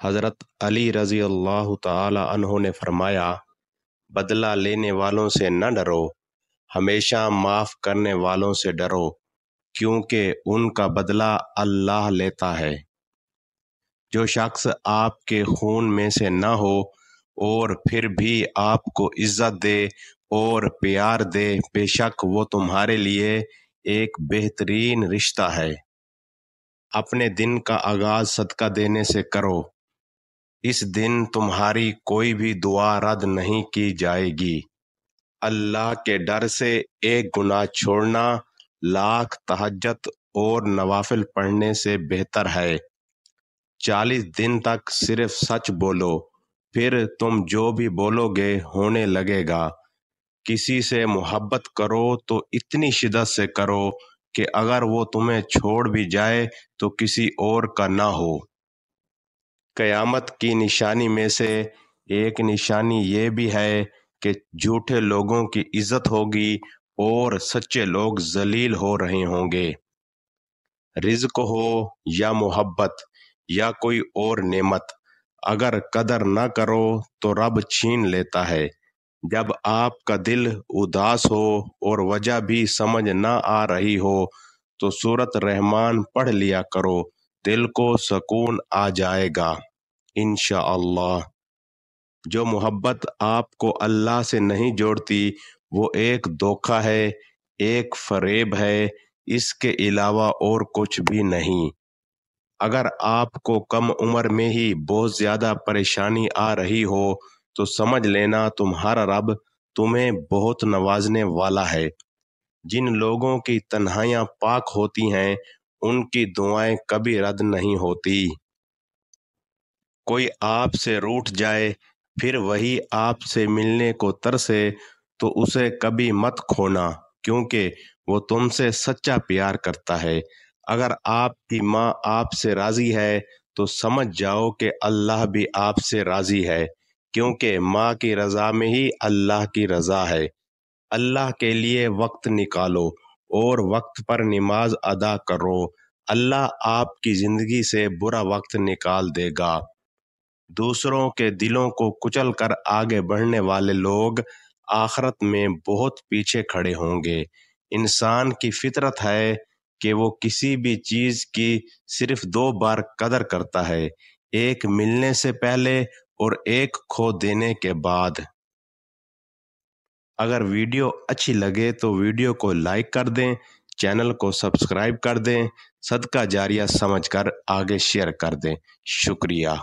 حضرت علی رضی اللہ تعالی عنہ نے فرمایا، بدلہ لینے والوں سے نہ ڈرو، ہمیشہ معاف کرنے والوں سے ڈرو، کیونکہ ان کا بدلہ اللہ لیتا ہے۔ جو شخص آپ کے خون میں سے نہ ہو اور پھر بھی آپ کو عزت دے اور پیار دے، بے شک وہ تمہارے لیے ایک بہترین رشتہ ہے۔ اپنے دن کا آغاز صدقہ دینے سے کرو، اس دن تمہاری کوئی بھی دعا رد نہیں کی جائے گی۔ اللہ کے ڈر سے ایک گناہ چھوڑنا لاکھ تہجد اور نوافل پڑھنے سے بہتر ہے۔ 40 دن تک صرف سچ بولو، پھر تم جو بھی بولو گے ہونے لگے گا۔ کسی سے محبت کرو تو اتنی شدت سے کرو کہ اگر وہ تمہیں چھوڑ بھی جائے تو کسی اور کا نہ ہو۔ قیامت کی نشانی میں سے ایک نشانی یہ بھی ہے کہ جھوٹے لوگوں کی عزت ہوگی اور سچے لوگ ذلیل ہو رہے ہوں گے۔ رزق ہو یا محبت یا کوئی اور نعمت، اگر قدر نہ کرو تو رب چھین لیتا ہے۔ جب آپ کا دل اداس ہو اور وجہ بھی سمجھ نہ آ رہی ہو تو سورۃ رحمان پڑھ لیا کرو، دل کو سکون آ جائے گا انشاءاللہ۔ جو محبت آپ کو اللہ سے نہیں جوڑتی وہ ایک دھوکہ ہے، ایک فریب ہے، اس کے علاوہ اور کچھ بھی نہیں۔ اگر آپ کو کم عمر میں ہی بہت زیادہ پریشانی آ رہی ہو تو سمجھ لینا تمہارا رب تمہیں بہت نوازنے والا ہے۔ جن لوگوں کی تنہائیاں پاک ہوتی ہیں ان کی دعائیں کبھی رد نہیں ہوتی۔ کوئی آپ سے روٹھ جائے پھر وہی آپ سے ملنے کو ترسے تو اسے کبھی مت کھونا، کیونکہ وہ تم سے سچا پیار کرتا ہے۔ اگر آپ کی ماں آپ سے راضی ہے تو سمجھ جاؤ کہ اللہ بھی آپ سے راضی ہے، کیونکہ ماں کی رضا میں ہی اللہ کی رضا ہے۔ اللہ کے لیے وقت نکالو اور وقت پر نماز ادا کرو، اللہ آپ کی زندگی سے برا وقت نکال دے گا۔ دوسروں کے دلوں کو کچل کر آگے بڑھنے والے لوگ آخرت میں بہت پیچھے کھڑے ہوں گے۔ انسان کی فطرت ہے کہ وہ کسی بھی چیز کی صرف 2 بار قدر کرتا ہے، ایک ملنے سے پہلے اور ایک کھو دینے کے بعد۔ اگر ویڈیو اچھی لگے تو ویڈیو کو لائک کر دیں، چینل کو سبسکرائب کر دیں، صدقہ جاریہ سمجھ کر آگے شیئر کر دیں۔ شکریہ۔